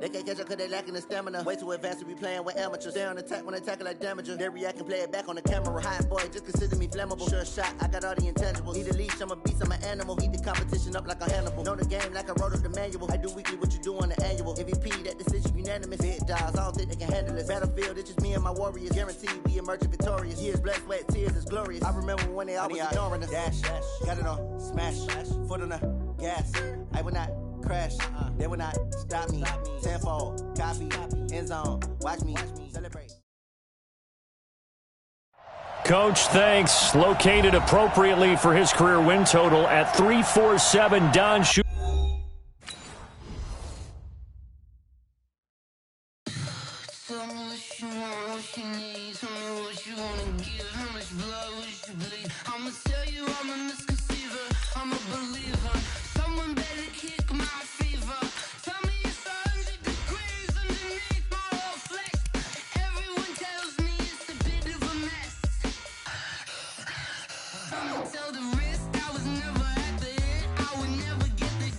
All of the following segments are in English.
They can't catch up cause they lacking the stamina. Way too advanced to be playing with amateurs. They on attack when they tackle like damager. They react and play it back on the camera. Hot boy, just consider me flammable. Sure shot, I got all the intangibles. Need a leash, I'm a beast, I'm an animal. Heat the competition up like a Hannibal. Know the game like I wrote up the manual. I do weekly what you do on the annual. MVP, that decision unanimous. Big dogs, I don't think they can handle it. Battlefield, it's just me and my warriors. Guaranteed we emerge victorious. Years, blood, sweat, tears, it's glorious. I remember when they always ignoring us. Dash, got it on, smash, foot on the gas. I will not crash, they will not stop me. Tenfold, copy, end zone, watch me celebrate. Coach, thanks. Located appropriately for his career win total at 347. Don Schuster. Tell me what you want, what you need. Tell me what you wanna give. How much blood would you bleed? I'ma tell you I'm a misconceiver. I'm a believer. Someone better kick my fever. Tell me it's 100 degrees underneath my whole flesh. Everyone tells me it's a bit of a mess. I'ma tell the risk I was never at the end. I would never get it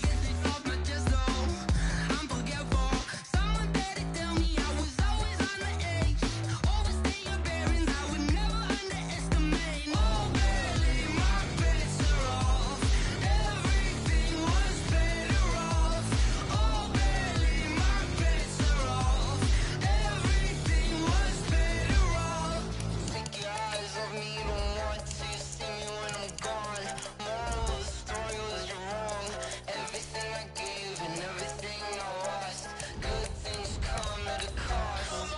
off my chest. Oh, I'm forgetful. Someone better tell me I was always on the edge. Overstay your bearings, I would never underestimate. Oh, barely, my bets are off. Everything was better off. Oh, barely, my bets are off. Everything was better off. Take your eyes off me, you don't want to see me when I'm gone. Moral of the story was you're wrong. Everything I gave and everything I lost. Good things come at a cost.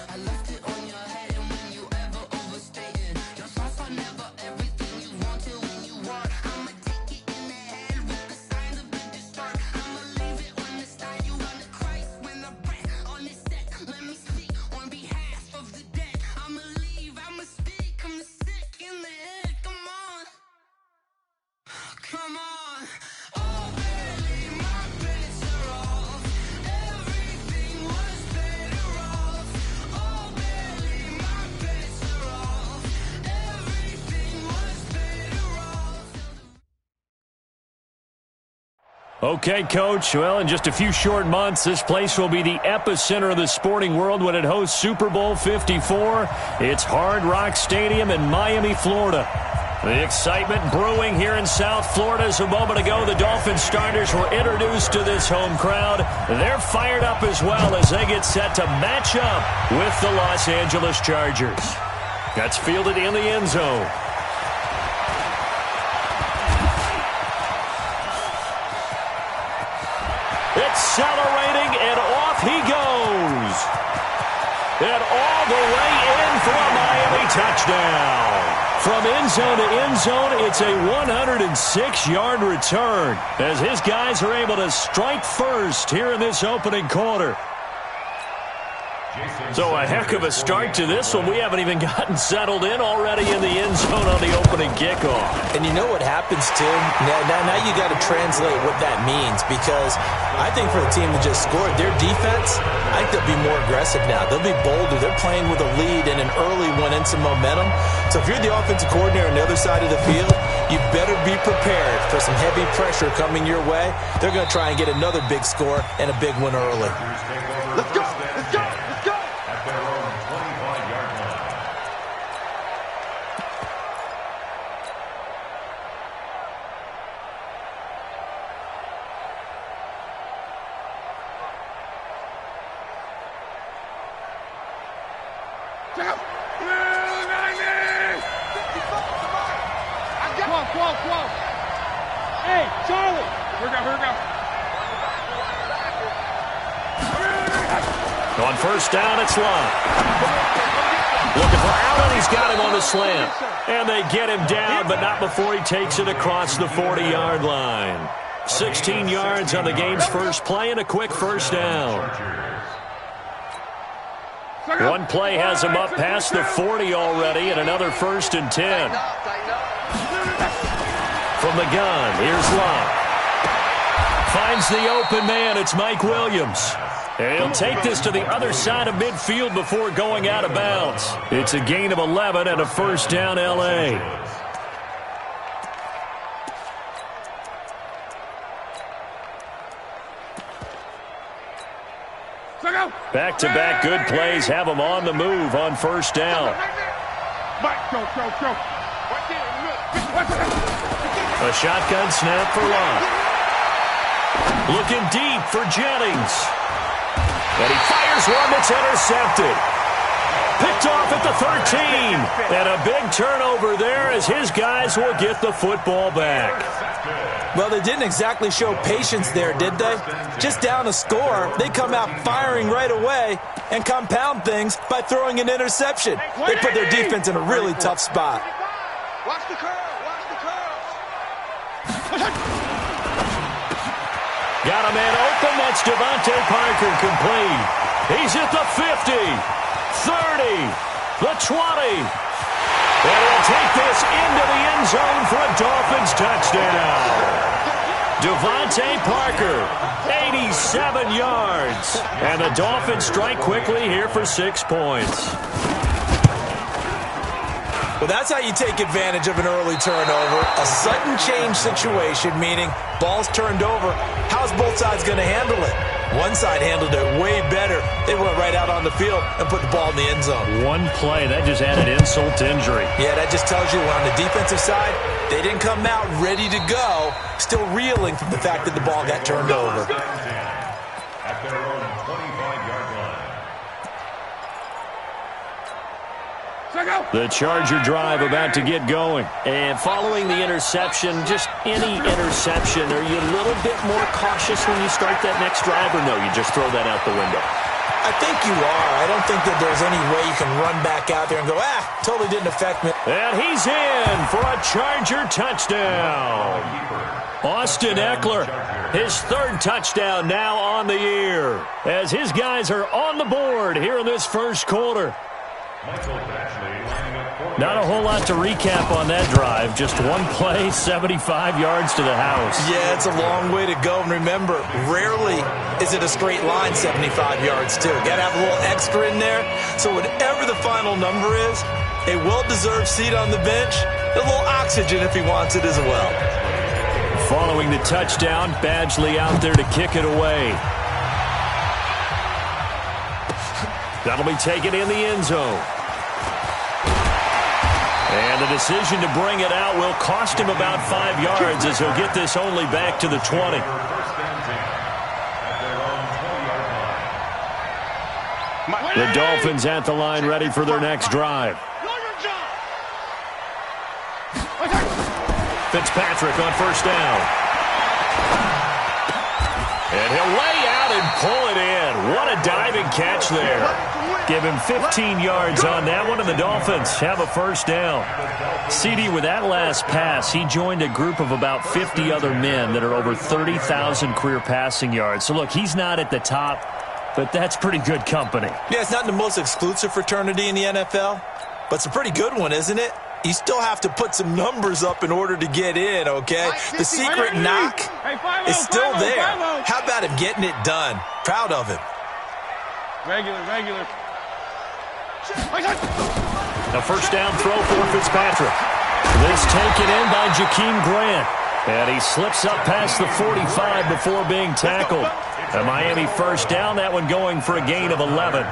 I left it on your head, and when you ever overstay it, your thoughts are never everything you wanted when you want. I'ma take it in the head with the signs of a destroyed. I'ma leave it on the side. You on the Christ when I breath on this set. Let me speak on behalf of the dead. I'ma leave, I'ma speak. I'm the sick in the head. Come on, come on. Oh, barely, my bets are off. Everything was better off. Oh, barely, my bets are off. Everything was better off. Okay, Coach. Well, in just a few short months, this place will be the epicenter of the sporting world when it hosts Super Bowl 54. It's Hard Rock Stadium in Miami, Florida. The excitement brewing here in South Florida. As a moment ago, the Dolphins starters were introduced to this home crowd. They're fired up as well as they get set to match up with the Los Angeles Chargers. That's fielded in the end zone. Accelerating, and off he goes. And all the way in for a Miami touchdown. From end zone to end zone, it's a 106-yard return as his guys are able to strike first here in this opening quarter. So a heck of a start to this one. We haven't even gotten settled in already in the end zone on the opening kickoff. And you know what happens, Tim? Now you got to translate what that means, because I think for the team to just score, their defense, I think they'll be more aggressive now. They'll be bolder. They're playing with a lead and an early one and some momentum. So if you're the offensive coordinator on the other side of the field, you better be prepared for some heavy pressure coming your way. They're going to try and get another big score and a big one early. Let's go! Let's go! Let's go! At their own 25-yard line. Come on. Hey, Charlie! Here we go. On first down, it's Love. Looking for Allen. He's got him on the slant. And they get him down, but not before he takes it across the 40-yard line. 16 yards on the game's first play and a quick first down. One play has him up past the 40 already, and another 1st and 10. From the gun, here's Love. Finds the open man. It's Mike Williams. And he'll take this to the other side of midfield before going out of bounds. It's a gain of 11 and a first down, L.A. Back-to-back good plays have them on the move on first down. A shotgun snap for Lott. Looking deep for Jennings. And he fires one that's intercepted. Picked off at the 13. And a big turnover there as his guys will get the football back. Well, they didn't exactly show patience there, did they? Just down a score, they come out firing right away and compound things by throwing an interception. They put their defense in a really tough spot. Watch the curl. Watch the curl. Got a man open. That's Devontae Parker complete. He's at the 50, 30, the 20. And he'll take this into the end zone for a Dolphins touchdown. Devontae Parker, 87 yards. And the Dolphins strike quickly here for 6 points. Well, that's how you take advantage of an early turnover. A sudden change situation, meaning ball's turned over. How's both sides going to handle it? One side handled it way better. They went right out on the field and put the ball in the end zone. One play, that just added insult to injury. Yeah, that just tells you on the defensive side, they didn't come out ready to go, still reeling from the fact that the ball got turned over. At their own 25-yard line. The Charger drive about to get going. And following the interception, just any interception, are you a little bit more cautious when you start that next drive, or no, you just throw that out the window? I think you are. I don't think that there's any way you can run back out there and go, totally didn't affect me. And he's in for a Charger touchdown. Austin Eckler, his third touchdown now on the year, as his guys are on the board here in this first quarter. Not a whole lot to recap on that drive. Just one play, 75 yards to the house. Yeah, it's a long way to go. And remember, rarely is it a straight line 75 yards, too. Got to have a little extra in there. So whatever the final number is, a well-deserved seat on the bench, a little oxygen if he wants it as well. Following the touchdown, Badgley out there to kick it away. That'll be taken in the end zone. And the decision to bring it out will cost him about 5 yards as he'll get this only back to the 20. The Dolphins at the line ready for their next drive. Fitzpatrick on first down. And he'll lay out and pull it in. What a diving catch there. Give him 15 yards on that one, and the Dolphins have a first down. CD, with that last pass, he joined a group of about 50 other men that are over 30,000 career passing yards. So, look, he's not at the top, but that's pretty good company. Yeah, it's not the most exclusive fraternity in the NFL, but it's a pretty good one, isn't it? You still have to put some numbers up in order to get in, okay? The secret knock is still there. How about him getting it done? Proud of him. Regular. A first down throw for Fitzpatrick. This taken in by Jakeem Grant. And he slips up past the 45 before being tackled. A Miami first down, that one going for a gain of 11.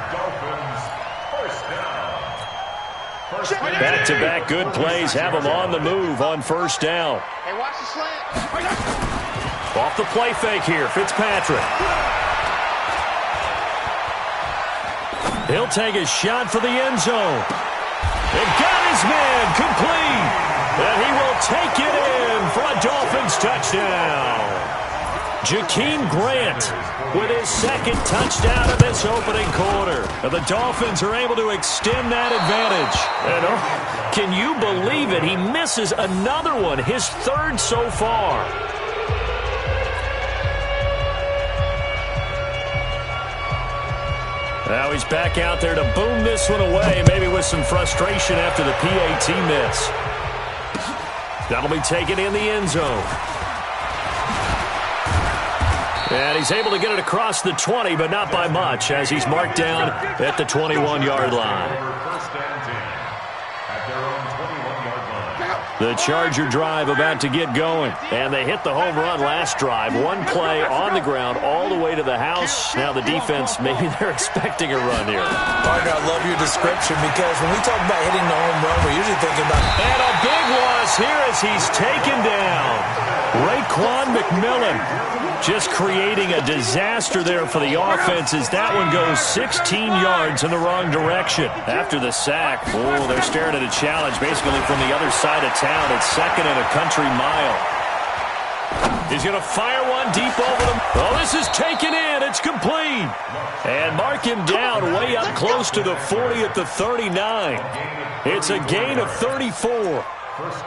Back-to-back good plays have him on the move on first down. Hey, watch the slant. Off the play fake here, Fitzpatrick. He'll take a shot for the end zone. And got his man complete. And he will take it in for a Dolphins touchdown. Jakeem Grant with his second touchdown of this opening quarter. And the Dolphins are able to extend that advantage. And can you believe it? He misses another one, his third so far. Now he's back out there to boom this one away, maybe with some frustration after the PAT miss. That'll be taken in the end zone. And he's able to get it across the 20, but not by much, as he's marked down at the 21-yard line. First and 10 at their own 21-yard line. The Charger drive about to get going. And they hit the home run last drive. One play on the ground all the way to the house. Now the defense, maybe they're expecting a run here. Partner, I love your description because when we talk about hitting the home run, we're usually thinking about... And a big loss here as he's taken down. Raekwon McMillan just creating a disaster there for the offense as that one goes 16 yards in the wrong direction. After the sack, they're staring at a challenge basically from the other side of town. It's second and a country mile. He's going to fire one deep over them. Oh, this is taken in. It's complete. And mark him down way up close to the 40 at the 39. It's a gain of 34.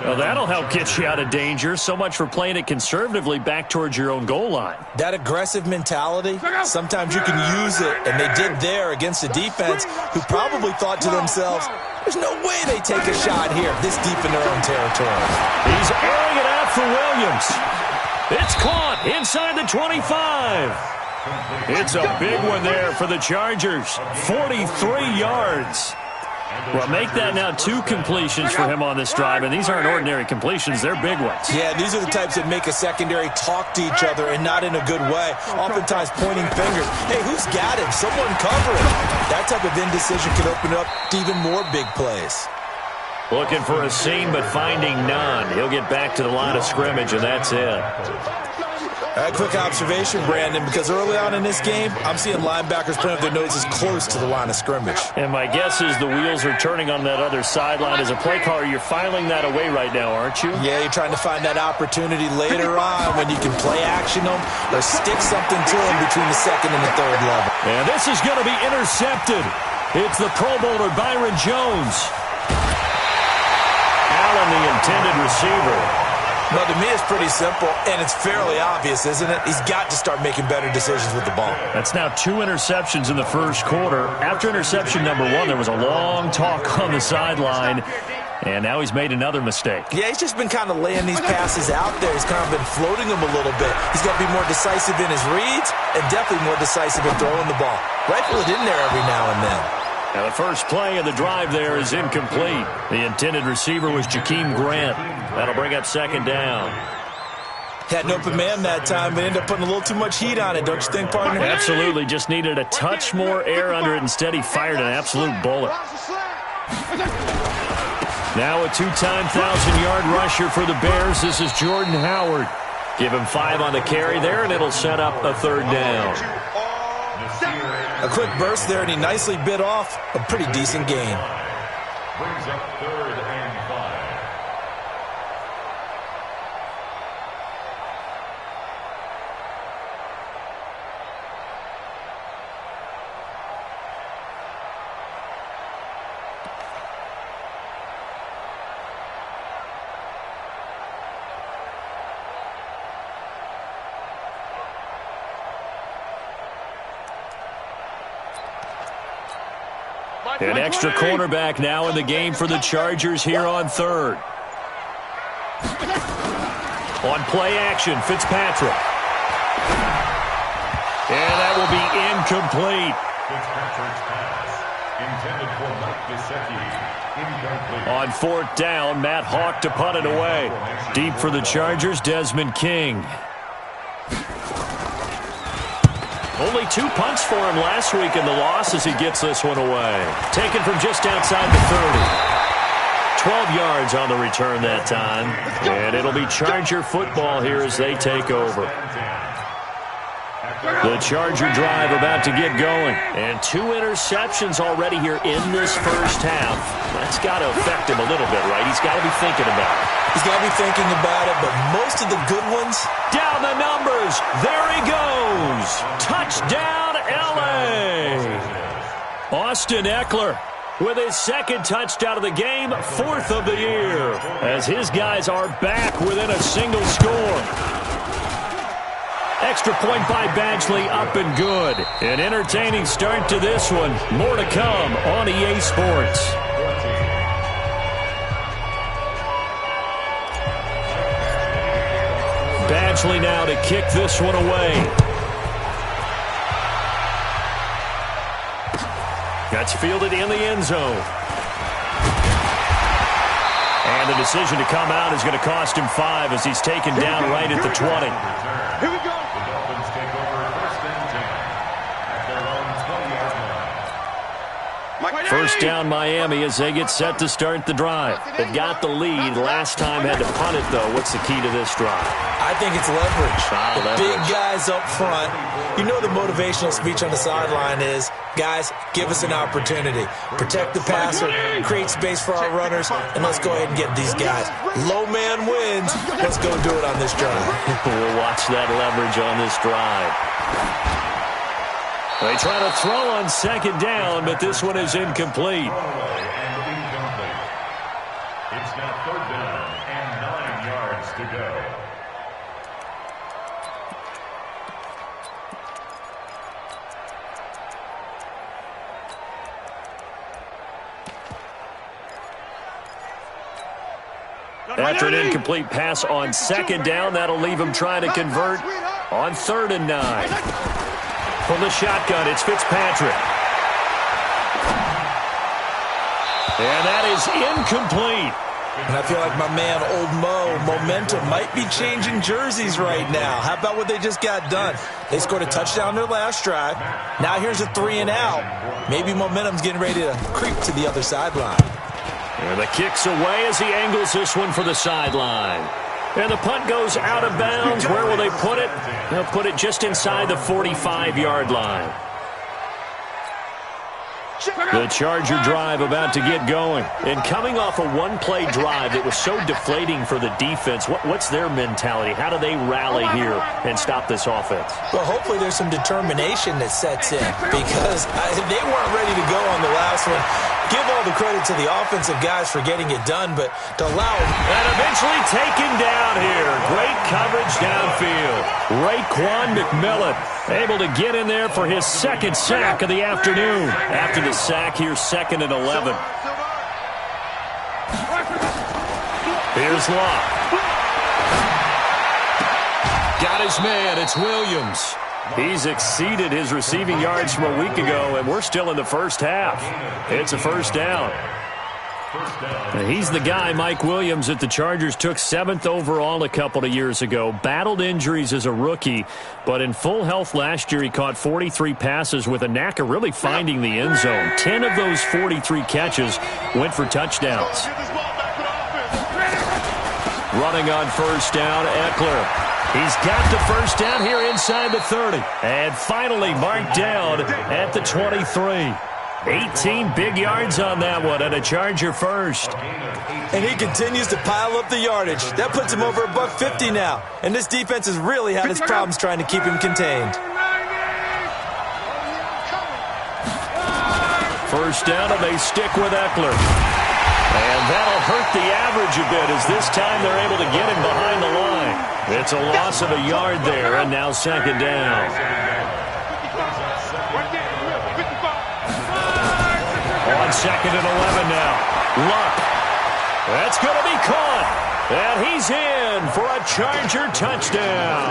Well, that'll help get you out of danger. So much for playing it conservatively back towards your own goal line. That aggressive mentality, sometimes you can use it, and they did there against a defense who probably thought to themselves, there's no way they take a shot here this deep in their own territory. He's airing it out for Williams. It's caught inside the 25. It's a big one there for the Chargers. 43 yards. Well, make that now 2 completions for him on this drive, and these aren't ordinary completions. They're big ones. Yeah, these are the types that make a secondary talk to each other and not in a good way, oftentimes pointing fingers. Hey, who's got him? Someone cover him. That type of indecision can open up to even more big plays. Looking for a seam, but finding none. He'll get back to the line of scrimmage, and that's it. A quick observation, Brandon, because early on in this game, I'm seeing linebackers putting up their noses close to the line of scrimmage. And my guess is the wheels are turning on that other sideline. As a play caller, you're filing that away right now, aren't you? Yeah, you're trying to find that opportunity later on when you can play action them or stick something to them between the second and the third level. And this is going to be intercepted. It's the Pro Bowler Byron Jones. Allen, the intended receiver. Well, to me, it's pretty simple, and it's fairly obvious, isn't it? He's got to start making better decisions with the ball. That's now 2 interceptions in the first quarter. After interception number 1, there was a long talk on the sideline, and now he's made another mistake. Yeah, he's just been kind of laying these passes out there. He's kind of been floating them a little bit. He's got to be more decisive in his reads and definitely more decisive in throwing the ball. Rifle it in there every now and then. Now the first play of the drive there is incomplete. The intended receiver was Jakeem Grant. That'll bring up second down. Had an open man that time, but ended up putting a little too much heat on it, don't you think, partner? Absolutely. Just needed a touch more air under it. Instead, he fired an absolute bullet. Now a 2-time 1,000-yard rusher for the Bears. This is Jordan Howard. Give him 5 on the carry there, and it'll set up a third down. A quick burst there, and he nicely bit off a pretty decent gain. Brings up 3rd and 5. An extra cornerback now in the game for the Chargers here on 3rd. On play action, Fitzpatrick. And that will be incomplete. Fitzpatrick's pass, intended for Mike Gesicki, incomplete. On 4th down, Matt Hawk to punt it away. Deep for the Chargers, Desmond King. Only 2 punts for him last week in the loss as he gets this one away. Taken from just outside the 30. 12 yards on the return that time. And it'll be Charger football here as they take over. The Charger drive about to get going. And 2 interceptions already here in this first half. That's got to affect him a little bit, right? He's got to be thinking about it. He's got to be thinking about it, but most of the good ones... Down the numbers. There he goes. Touchdown, L.A. Austin Eckler with his 2nd touchdown of the game, 4th of the year, as his guys are back within a single score. Extra point by Badgley, up and good. An entertaining start to this one. More to come on EA Sports. Badgley now to kick this one away. That's fielded in the end zone. And the decision to come out is going to cost him 5 as he's taken down right at the 20. Here we go. The Dolphins take over 1st and 10 at their own 20-yard line. First down Miami as they get set to start the drive. They've got the lead. Last time had to punt it, though. What's the key to this drive? I think it's leverage. The Leverage. big guys up front. You know the motivational speech on the sideline is, guys, give us an opportunity. Protect the passer, create space for our runners, and let's go ahead and get these guys. Low man wins. Let's go do it on this drive. We'll watch that leverage on this drive. They try to throw on 2nd down, but this one is incomplete. Throwaway and incomplete. It's now 3rd down and 9 yards to go. After an incomplete pass on 2nd down, that'll leave him trying to convert on 3rd and 9. From the shotgun, it's Fitzpatrick. And that is incomplete. And I feel like my man, Old Mo, momentum might be changing jerseys right now. How about what they just got done? They scored a touchdown their last drive. Now here's a 3 and out. Maybe momentum's getting ready to creep to the other sideline. And the kick's away as he angles this one for the sideline. And the punt goes out of bounds. Where will they put it? They'll put it just inside the 45-yard line. The Charger drive about to get going. And coming off a one-play drive that was so deflating for the defense, what's their mentality? How do they rally here and stop this offense? Well, hopefully there's some determination that sets in because they weren't ready to go on the last one. Give all the credit to the offensive guys for getting it done, but to allow them. And eventually taken down here. Great coverage downfield. Raekwon McMillan able to get in there for his 2nd sack of the afternoon. After the sack, here's 2nd and 11. Here's Locke. Got his man. It's Williams. He's exceeded his receiving yards from a week ago, and we're still in the first half. It's a 1st down. And he's the guy, Mike Williams, that the Chargers took 7th overall a couple of years ago. Battled injuries as a rookie, but in full health last year, he caught 43 passes with a knack of really finding the end zone. 10 of those 43 catches went for touchdowns. Running on 1st down, Eckler. He's got the 1st down here inside the 30. And finally marked down at the 23. 18 big yards on that one, and a Charger first. And he continues to pile up the yardage. That puts him over $150 now. And this defense has really had its problems trying to keep him contained. 1st down, and they stick with Eckler. And that'll hurt the average a bit as this time they're able to get him behind the line. It's a loss of a yard there, and now 2nd down. On 2nd and 11 now. Luck. That's going to be caught. And he's in for a Charger touchdown.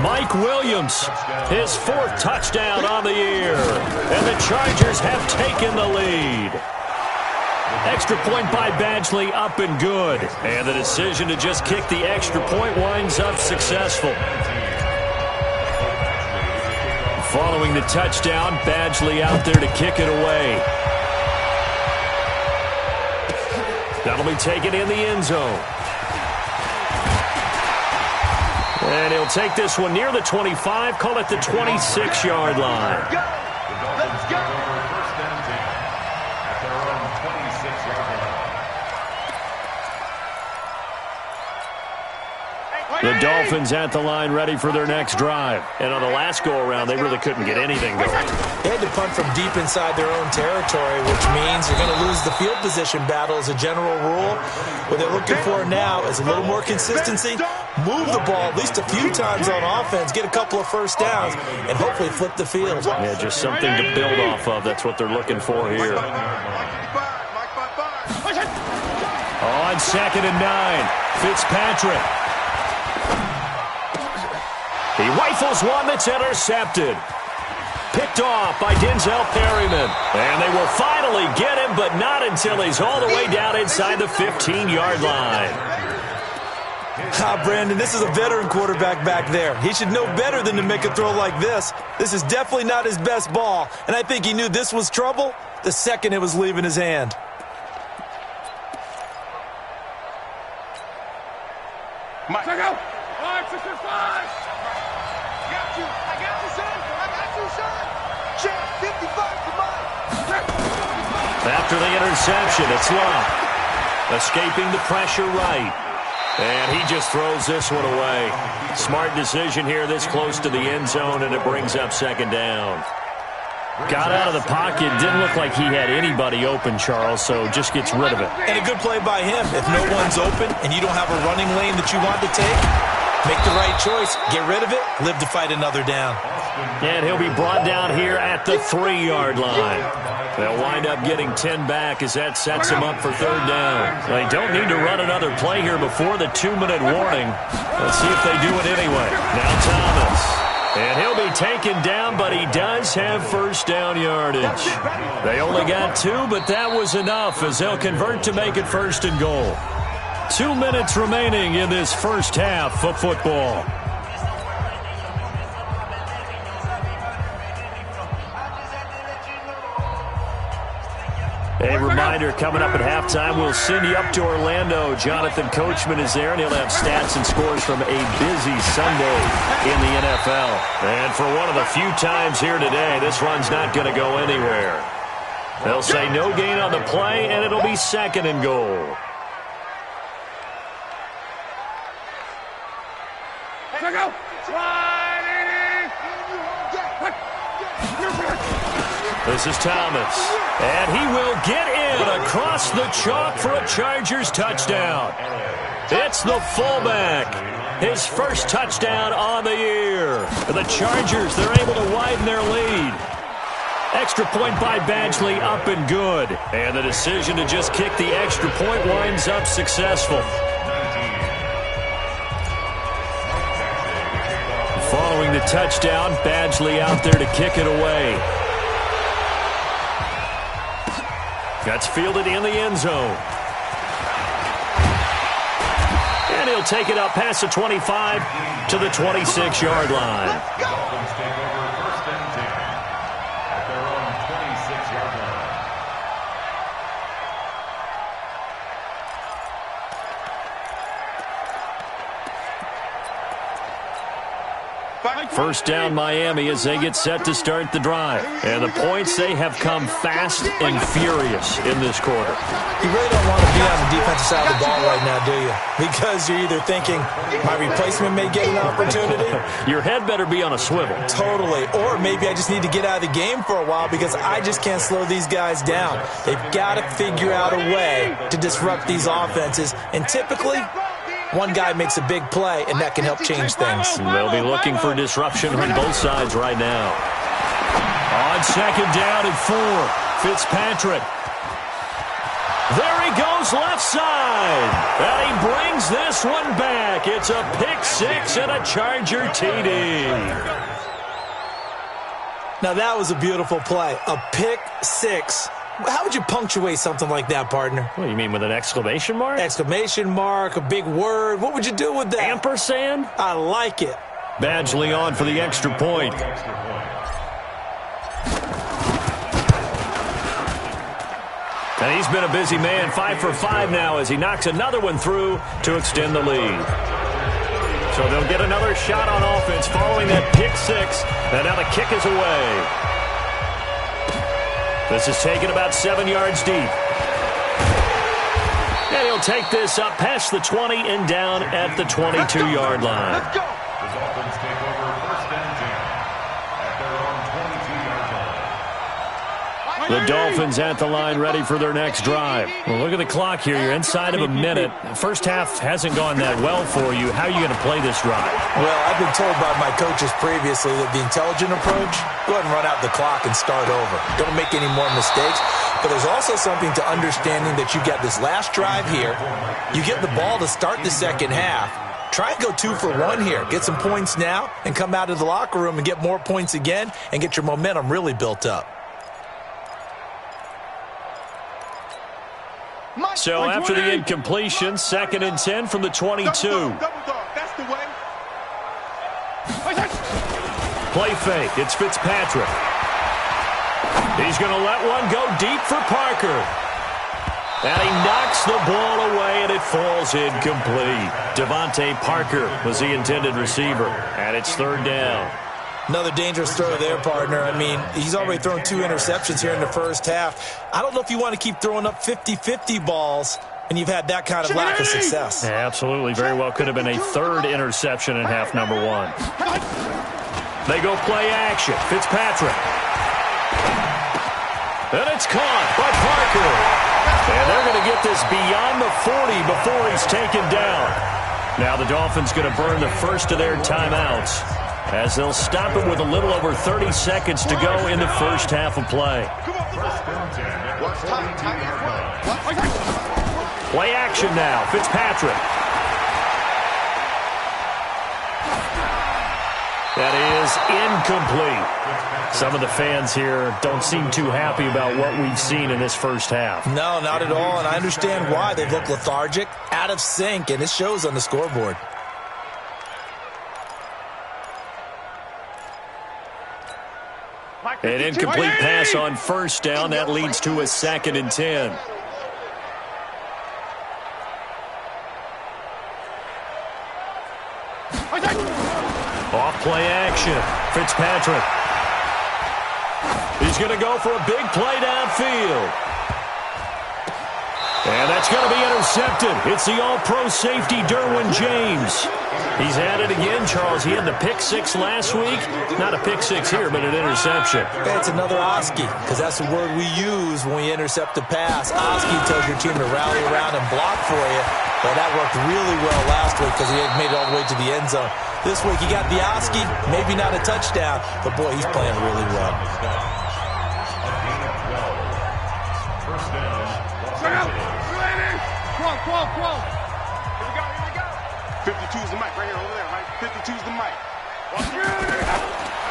Mike Williams, his 4th touchdown on the year. And the Chargers have taken the lead. Extra point by Badgley, up and good. And the decision to just kick the extra point winds up successful. Following the touchdown, Badgley out there to kick it away. That'll be taken in the end zone. And he'll take this one near the 25, call it the 26-yard line. The Dolphins take over 1st and 10 at their own 26-yard line. The Dolphins at the line ready for their next drive. And on the last go-around, they really couldn't get anything going. They had to punt from deep inside their own territory, which means you're going to lose the field position battle as a general rule. What they're looking for now is a little more consistency, move the ball at least a few times on offense, get a couple of 1st downs, and hopefully flip the field. Yeah, just something to build off of. That's what they're looking for here. On 2nd and 9, Fitzpatrick. He rifles one that's intercepted. Picked picked off by Denzel Perryman. And they will finally get him, but not until he's all the way down inside the 15-yard line. Brandon, this is a veteran quarterback back there. He should know better than to make a throw like this. This is definitely not his best ball, and I think he knew this was trouble the second it was leaving his hand. Mike. Check out. 5, 6, 5. Got you. I got you, son. I got you, son. Check 55 to Mike. After the interception, it's Love. Escaping the pressure right. And he just throws this one away. Smart decision here this close to the end zone, and it brings up second down. Got out of the pocket. Didn't look like he had anybody open, Charles, so just gets rid of it. And a good play by him. If no one's open and you don't have a running lane that you want to take, make the right choice. Get rid of it. Live to fight another down. And he'll be brought down here at the 3-yard line. They'll wind up getting 10 back as that sets him up for third down. They don't need to run another play here before the 2-minute warning. Let's see if they do it anyway. Now Thomas. And he'll be taken down, but he does have first down yardage. They only got 2, but that was enough as they'll convert to make it first and goal. 2 minutes remaining in this first half of football. A reminder, coming up at halftime, we'll send you up to Orlando. Jonathan Coachman is there, and he'll have stats and scores from a busy Sunday in the NFL. And for one of the few times here today, this run's not going to go anywhere. They'll say no gain on the play, and it'll be second and goal. Check out. This is Thomas, and he will get in across the chalk for a Chargers touchdown. It's the fullback. His first touchdown on the year. The Chargers, they're able to widen their lead. Extra point by Badgley, up and good. And the decision to just kick the extra point winds up successful. Following the touchdown, Badgley out there to kick it away. That's fielded in the end zone. And he'll take it up past the 25 to the 26-yard line. Dolphins take over first and 10 at their own 26-yard line. First down Miami as they get set to start the drive. And the points, they have come fast and furious in this quarter. You really don't want to be on the defensive side of the ball right now, do you? Because you're either thinking, my replacement may get an opportunity. Your head better be on a swivel. Totally. Or maybe I just need to get out of the game for a while because I just can't slow these guys down. They've got to figure out a way to disrupt these offenses. And typically, one guy makes a big play, and that can help change things. They'll be looking for disruption on both sides right now. On second down and 4, Fitzpatrick. There he goes left side. And he brings this one back. It's a pick 6 and a Charger TD. Now that was a beautiful play. A pick 6. How would you punctuate something like that, partner? What do you mean, with an exclamation mark? Exclamation mark, a big word. What would you do with that? Ampersand? I like it. Badgley on for the extra point. And he's been a busy man, 5 for 5 now as he knocks another one through to extend the lead. So they'll get another shot on offense following that pick 6. And now the kick is away. This is taken about 7 yards deep. And he'll take this up past the 20 and down at the 22-yard line. The Dolphins take over first and 10 at their own 22-yard line. The Dolphins at the line ready for their next drive. Well, look at the clock here. You're inside of a minute. First half hasn't gone that well for you. How are you going to play this drive? Well, I've been told by my coaches previously that the intelligent approach, go ahead and run out the clock and start over. Don't make any more mistakes. But there's also something to understanding that you got this last drive here. You get the ball to start the second half. Try and go 2 for 1 here. Get some points now and come out of the locker room and get more points again and get your momentum really built up. So after the incompletion, 2nd and 10 from the 22. Double dog. That's the way. Play fake. It's Fitzpatrick. He's going to let one go deep for Parker. And he knocks the ball away, and it falls incomplete. Devontae Parker was the intended receiver, and it's 3rd down. Another dangerous throw there, partner. I mean, he's already thrown 2 interceptions here in the first half. I don't know if you want to keep throwing up 50-50 balls when you've had that kind of lack of success. Yeah, absolutely. Very well could have been a 3rd interception in half number 1. They go play action. Fitzpatrick. And it's caught by Parker. And they're going to get this beyond the 40 before he's taken down. Now the Dolphins going to burn the first of their timeouts, as they'll stop it with a little over 30 seconds to go in the first half of play. Play action now. Fitzpatrick. That is incomplete. Some of the fans here don't seem too happy about what we've seen in this first half. No, not at all, and I understand why. They've looked lethargic, out of sync, and it shows on the scoreboard. An incomplete pass on 1st down. That leads to a 2nd and 10. Off play action. Fitzpatrick. He's going to go for a big play downfield. And that's going to be intercepted. It's the all-pro safety, Derwin James. He's at it again, Charles. He had the pick 6 last week. Not a pick 6 here, but an interception. It's another Oski, because that's the word we use when we intercept a pass. Oski tells your team to rally around and block for you. But that worked really well last week because he had made it all the way to the end zone. This week he got the Oski, maybe not a touchdown, but boy, he's playing really well. First down. Qual. Here we go. 52's the mic right here, over there, right? 52's the mic.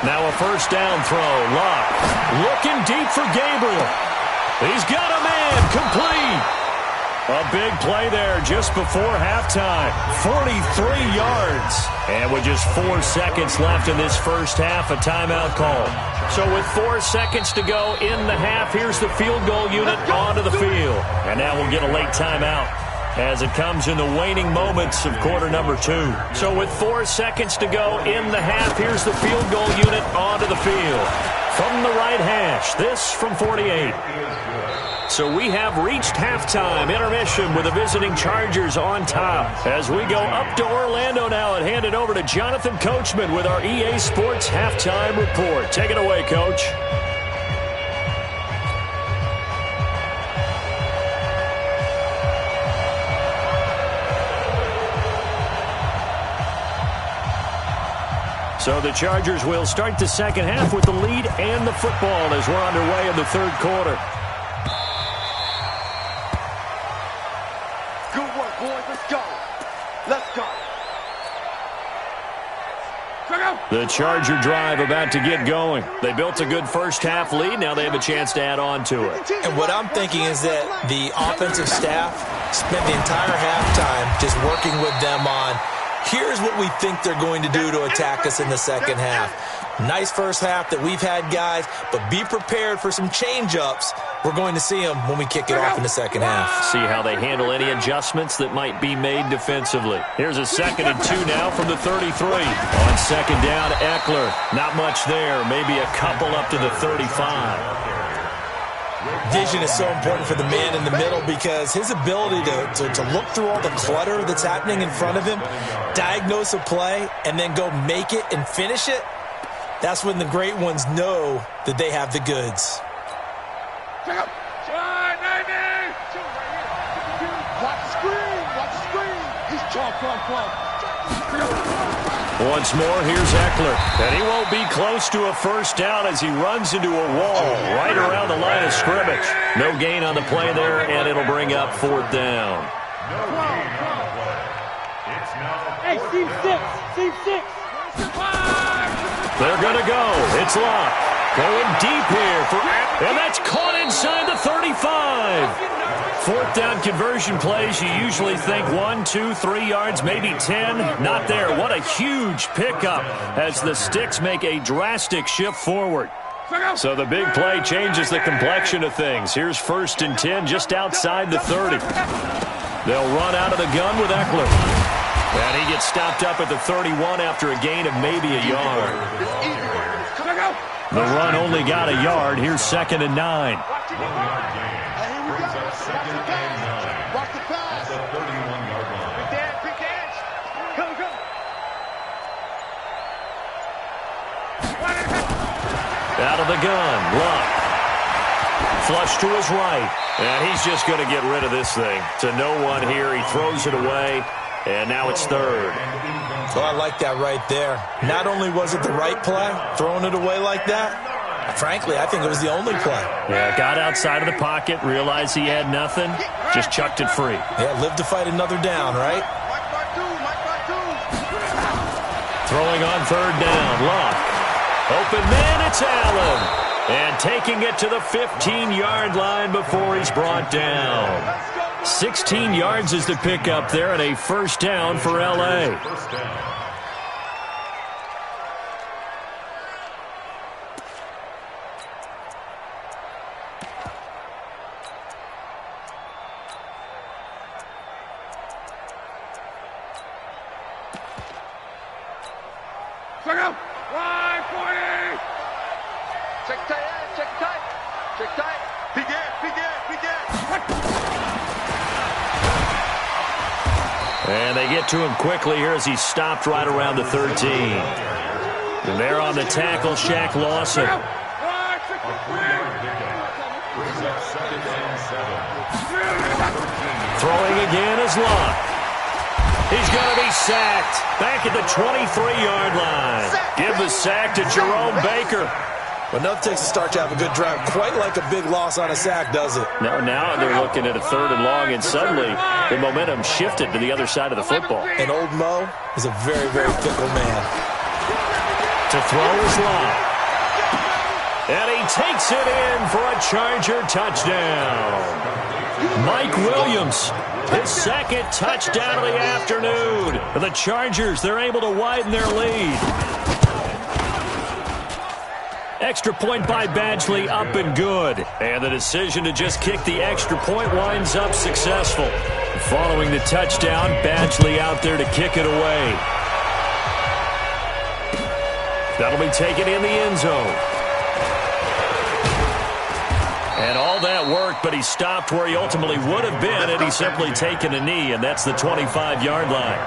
Now a first down throw. Locke looking deep for Gabriel. He's got a man. Complete. A big play there just before halftime. 43 yards. And with just 4 seconds left in this first half, a timeout call. So with 4 seconds to go in the half, here's the field goal unit onto the field. And now we'll get a late timeout as it comes in the waning moments of quarter number 2. So with 4 seconds to go in the half, here's the field goal unit onto the field. From the right hash, this from 48. So we have reached halftime intermission with the visiting Chargers on top. As we go up to Orlando now and hand it over to Jonathan Coachman with our EA Sports Halftime Report. Take it away, Coach. So the Chargers will start the second half with the lead and the football as we're underway in the third quarter. Good work, boys. Let's go. The Charger drive about to get going. They built a good first half lead. Now they have a chance to add on to it. And what I'm thinking is that the offensive staff spent the entire halftime just working with them on, here's what we think they're going to do to attack us in the second half. Nice first half that we've had, guys, but be prepared for some change-ups. We're going to see them when we kick it off in the second half. See how they handle any adjustments that might be made defensively. Here's a 2nd and 2 now from the 33. On second down, Eckler. Not much there. Maybe a couple up to the 35. Vision is so important for the man in the middle because his ability to look through all the clutter that's happening in front of him, diagnose a play, and then go make it and finish it, that's when the great ones know that they have the goods. Watch the screen. He's Once more, here's Eckler. And he won't be close to a first down as he runs into a wall right around the line of scrimmage. No gain on the play there, and it'll bring up 4th down. It's Hey, seam 6. Seam 6. They're going to go. It's Locke. Going deep here. And that's caught inside the 35. Fourth down conversion plays, you usually think 1, 2, 3 yards, maybe 10. Not there. What a huge pickup as the Sticks make a drastic shift forward. So the big play changes the complexion of things. Here's 1st and 10 just outside the 30. They'll run out of the gun with Eckler. And he gets stopped up at the 31 after a gain of maybe a yard. The run only got a yard. Here's 2nd and 9. Watch the pass. The 31-yard line. Big Dan, big edge. Go. Out of the gun. Locke. Flush to his right. And he's just going to get rid of this thing. To no one here. He throws it away. And now it's 3rd. Oh, I like that right there. Not only was it the right play, throwing it away like that, frankly, I think it was the only play. Yeah, got outside of the pocket, realized he had nothing, just chucked it free. Yeah, live to fight another down, right? Throwing on 3rd down, Locke. Open man, it's Allen. And taking it to the 15-yard line before he's brought down. 16 yards is the pickup there and a 1st down for L.A. Check out. Line 40. Check tight. Begin. And they get to him quickly here as he's stopped right around the 13. And there on the tackle, Shaq Lawson. Throwing again is Locke. He's going to be sacked. Back at the 23-yard line. Give the sack to Jerome Baker. But enough takes to start to have a good drive. Quite like a big loss on a sack, does it? Now they're looking at a 3rd and long, and suddenly the momentum shifted to the other side of the football. And old Mo is a very, very fickle man. To throw is Locke. And he takes it in for a Charger touchdown. Mike Williams, his 2nd touchdown of the afternoon. For the Chargers, they're able to widen their lead. Extra point by Badgley, up and good. And the decision to just kick the extra point winds up successful. Following the touchdown, Badgley out there to kick it away. That'll be taken in the end zone. And all that worked, but he stopped where he ultimately would have been had he simply taken a knee, and that's the 25-yard line.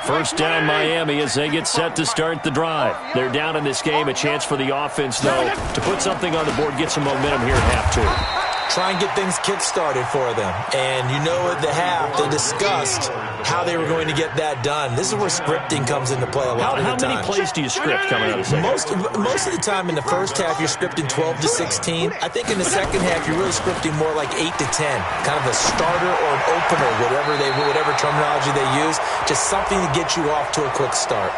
1st down Miami as they get set to start the drive. They're down in this game. A chance for the offense, though, to put something on the board, get some momentum here at half 2. Try and get things kick-started for them. And you know at the half, they discussed how they were going to get that done. This is where scripting comes into play a lot of the time. How many plays do you script coming out of the second? Most of the time in the first half, you're scripting 12 to 16. I think in the second half, you're really scripting more like 8 to 10. Kind of a starter or an opener, whatever terminology they use. Just something to get you off to a quick start.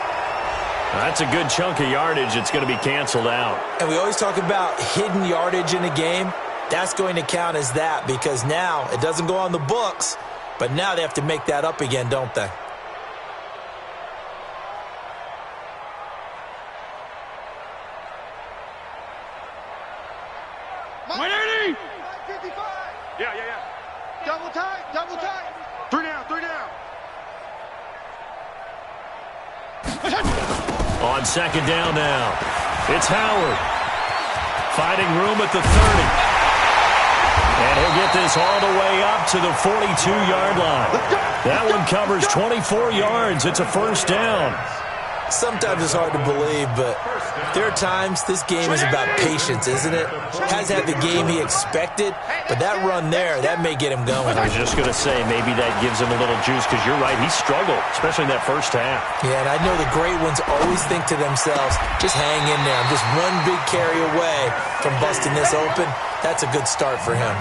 That's a good chunk of yardage. It's going to be canceled out. And we always talk about hidden yardage in a game. That's going to count as that because now it doesn't go on the books, but now they have to make that up again, don't they? Yeah. Double tight. 3 down. On 2nd down now, it's Howard. Fighting room at the 30. And he'll get this all the way up to the 42-yard line. That one covers 24 yards. It's a 1st down. Sometimes it's hard to believe, but there are times this game is about patience, isn't it? Hasn't had the game he expected, but that run there, that may get him going. I was just going to say, maybe that gives him a little juice, because you're right, he struggled, especially in that first half. Yeah, and I know the great ones always think to themselves, just hang in there. I'm just one big carry away from busting this open. That's a good start for him.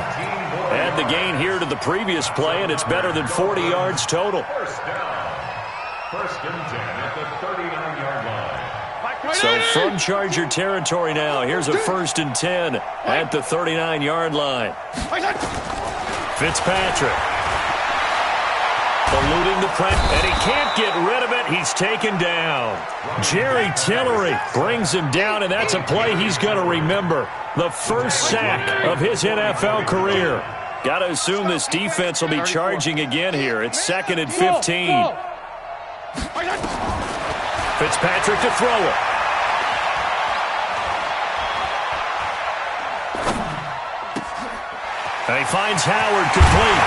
Add the gain here to the previous play, and it's better than 40 yards total. First and 10 at the 39-yard line. So from Charger territory now, here's a 1st and 10 at the 39-yard line. Fitzpatrick eluding the press, and he can't get rid of it. He's taken down. Jerry Tillery brings him down, and that's a play he's going to remember. The first sack of his NFL career. Got to assume this defense will be charging again here. It's 2nd and 15. Fitzpatrick to throw it. And he finds Howard complete.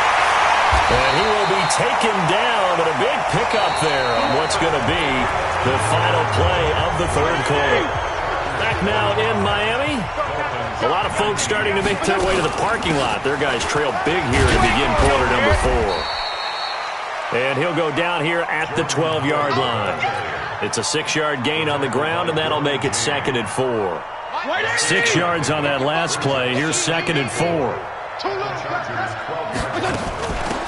And he will be taken down, but a big pickup there on what's going to be the final play of the 3rd quarter. Back now in Miami. A lot of folks starting to make their way to the parking lot. Their guys trail big here to begin quarter number 4. And he'll go down here at the 12-yard line. It's a 6-yard gain on the ground, and that'll make it 2nd and 4. 6 yards on that last play. Here's 2nd and 4.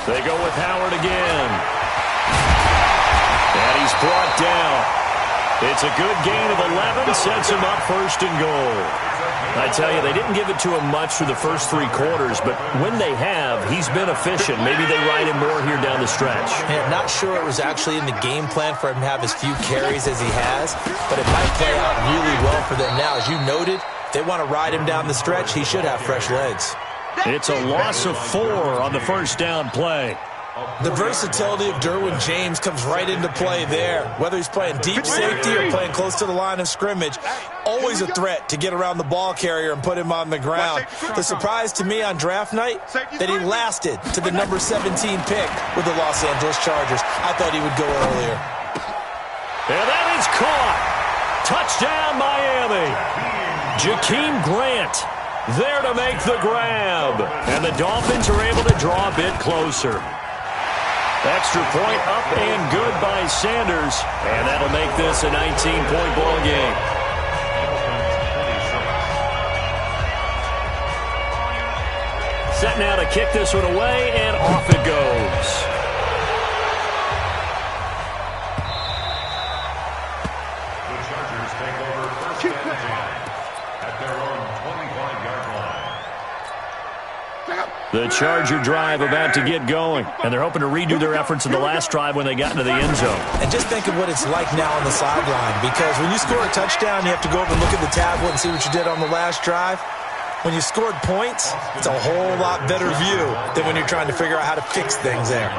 They go with Howard again. And he's brought down. It's a good gain of 11, sets him up 1st and goal. I tell you, they didn't give it to him much through the first 3 quarters, but when they have, he's been efficient. Maybe they ride him more here down the stretch. Yeah, not sure it was actually in the game plan for him to have as few carries as he has, but it might play out really well for them now. As you noted, if they want to ride him down the stretch, he should have fresh legs. It's a loss of 4 on the first down play. The versatility of Derwin James comes right into play there. Whether he's playing deep safety or playing close to the line of scrimmage, always a threat to get around the ball carrier and put him on the ground. The surprise to me on draft night, that he lasted to the number 17 pick with the Los Angeles Chargers. I thought he would go earlier. And that is caught. Touchdown, Miami. Jakeem Grant there to make the grab. And the Dolphins are able to draw a bit closer. Extra point up and good by Sanders. And that'll make this a 19-point ball game. Set now to kick this one away, and off it goes. The Chargers take over 1st and 10 at their own 25-yard line. The Charger drive about to get going, and they're hoping to redo their efforts in the last drive when they got into the end zone. And just think of what it's like now on the sideline, because when you score a touchdown, you have to go over and look at the tablet and see what you did on the last drive. When you scored points, it's a whole lot better view than when you're trying to figure out how to fix things there.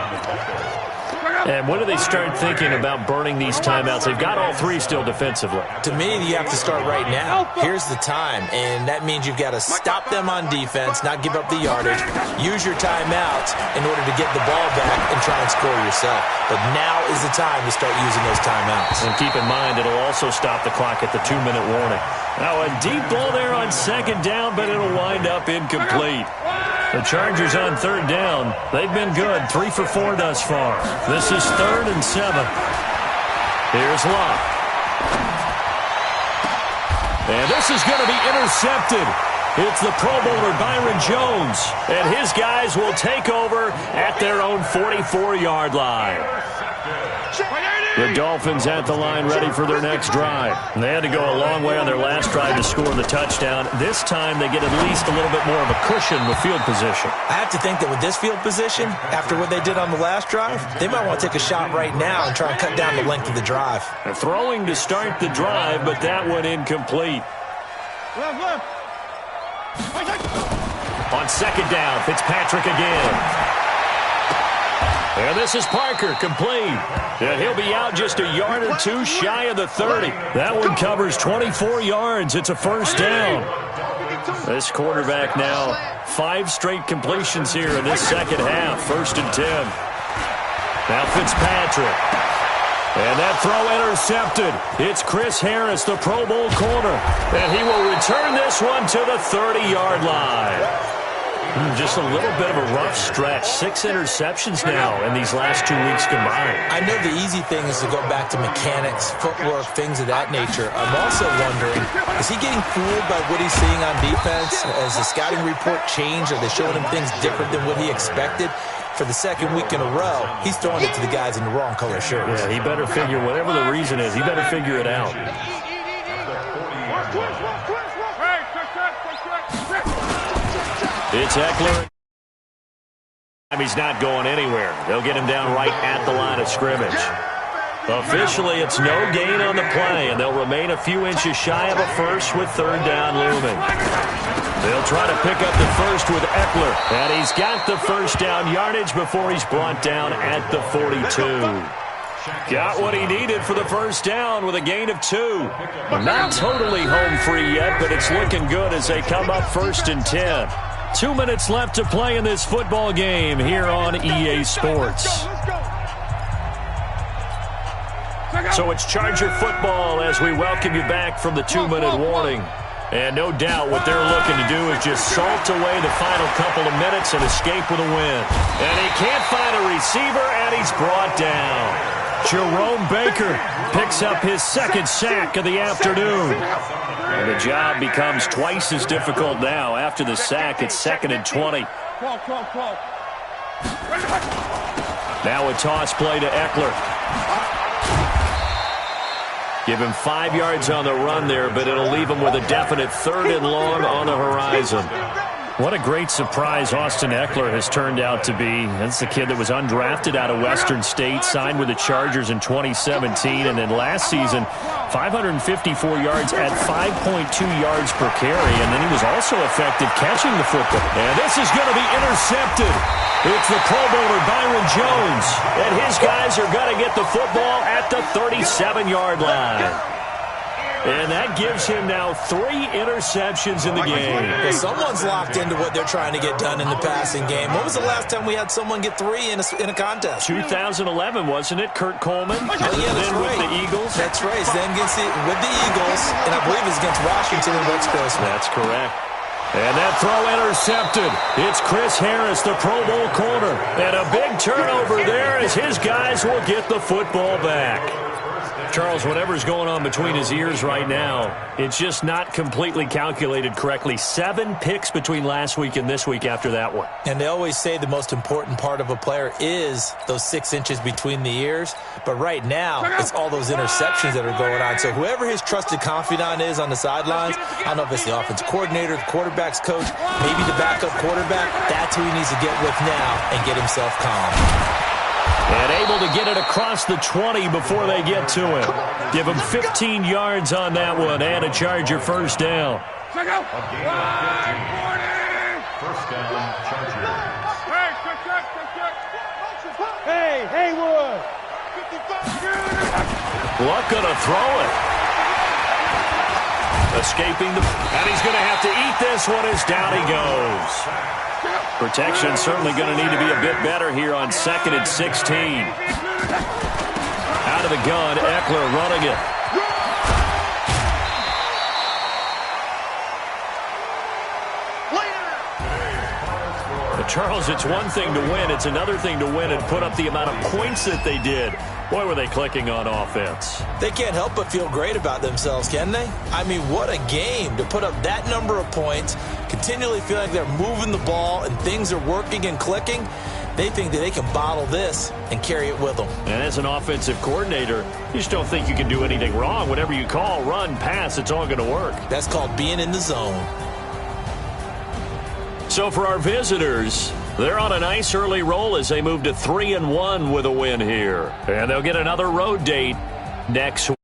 And when do they start thinking about burning these timeouts? They've got all 3 still defensively. To me, you have to start right now. Here's the time, and that means you've got to stop them on defense, not give up the yardage, use your timeouts in order to get the ball back and try and score yourself. But now is the time to start using those timeouts. And keep in mind, it'll also stop the clock at the 2-minute warning. Now, a deep ball there on 2nd down, but it'll wind up incomplete. The Chargers on 3rd down. They've been good, 3 for 4 thus far. This is 3rd and 7. Here's Love. And this is going to be intercepted. It's the Pro Bowler Byron Jones. And his guys will take over at their own 44-yard line. The Dolphins at the line ready for their next drive. And they had to go a long way on their last drive to score the touchdown. This time they get at least a little bit more of a cushion with field position. I have to think that with this field position, after what they did on the last drive, they might want to take a shot right now and try and cut down the length of the drive. They're throwing to start the drive, but that one incomplete. On 2nd down, Fitzpatrick again. And this is Parker, complete. And he'll be out just a yard or 2 shy of the 30. That one covers 24 yards. It's a 1st down. This quarterback now, 5 straight completions here in this second half. 1st and 10. Now Fitzpatrick. And that throw intercepted. It's Chris Harris, the Pro Bowl corner. And he will return this one to the 30-yard line. Just a little bit of a rough stretch. 6 interceptions now in these last 2 weeks combined. I know the easy thing is to go back to mechanics, footwork, things of that nature. I'm also wondering, is he getting fooled by what he's seeing on defense? Has the scouting report changed? Are they showing him things different than what he expected? For the second week in a row, he's throwing it to the guys in the wrong color shirts. Yeah, he better figure, whatever the reason is, he better figure it out. It's Eckler. He's not going anywhere. They'll get him down right at the line of scrimmage. Officially, it's no gain on the play, and they'll remain a few inches shy of a first with third down looming. They'll try to pick up the first with Eckler, and he's got the first down yardage before he's brought down at the 42. Got what he needed for the first down with a gain of 2. Not totally home free yet, but it's looking good as they come up 1st and 10. 2 minutes left to play in this football game here on EA Sports. So it's Charger football as we welcome you back from the 2-minute warning. And no doubt what they're looking to do is just salt away the final couple of minutes and escape with a win. And he can't find a receiver, and he's brought down. Jerome Baker picks up his second sack of the afternoon. And the job becomes twice as difficult now. After the sack, it's 2nd and 20. Now a toss play to Eckler. Give him 5 yards on the run there, but it'll leave him with a definite 3rd and long on the horizon. What a great surprise Austin Eckler has turned out to be. That's the kid that was undrafted out of Western State, signed with the Chargers in 2017, and then last season, 554 yards at 5.2 yards per carry, and then he was also effective catching the football. And this is going to be intercepted. It's the Pro Bowler Byron Jones, and his guys are going to get the football at the 37-yard line. And that gives him now 3 interceptions in the game. Well, someone's locked into what they're trying to get done in the passing game. When was the last time we had someone get 3 in a contest? 2011, wasn't it? Kurt Coleman? Oh, yeah, that's then right. With the Eagles? That's right. Then with the Eagles, and I believe it's against Washington and Rex Grossman. That's correct. And that throw intercepted. It's Chris Harris, the Pro Bowl corner. And a big turnover there as his guys will get the football back. Charles, whatever's going on between his ears right now, it's just not completely calculated correctly. 7 picks between last week and this week after that one. And they always say the most important part of a player is those 6 inches between the ears. But right now, it's all those interceptions that are going on. So whoever his trusted confidant is on the sidelines, I don't know if it's the offensive coordinator, the quarterback's coach, maybe the backup quarterback, that's who he needs to get with now and get himself calm. And able to get it across the 20 before they get to him. Give him 15 yards on that one and a Charger first down. First down, Chargers. Hey, Haywood. Luck gonna throw it. Escaping and he's going to have to eat this one as down he goes. Protection certainly going to need to be a bit better here on 2nd and 16. Out of the gun, Eckler running it. Charles, it's one thing to win. It's another thing to win and put up the amount of points that they did. Boy, were they clicking on offense. They can't help but feel great about themselves, can they? I mean, what a game to put up that number of points, continually feel like they're moving the ball and things are working and clicking. They think that they can bottle this and carry it with them. And as an offensive coordinator, you just don't think you can do anything wrong. Whatever you call, run, pass, it's all going to work. That's called being in the zone. So for our visitors, they're on a nice early roll as they move to 3-1 with a win here. And they'll get another road date next week.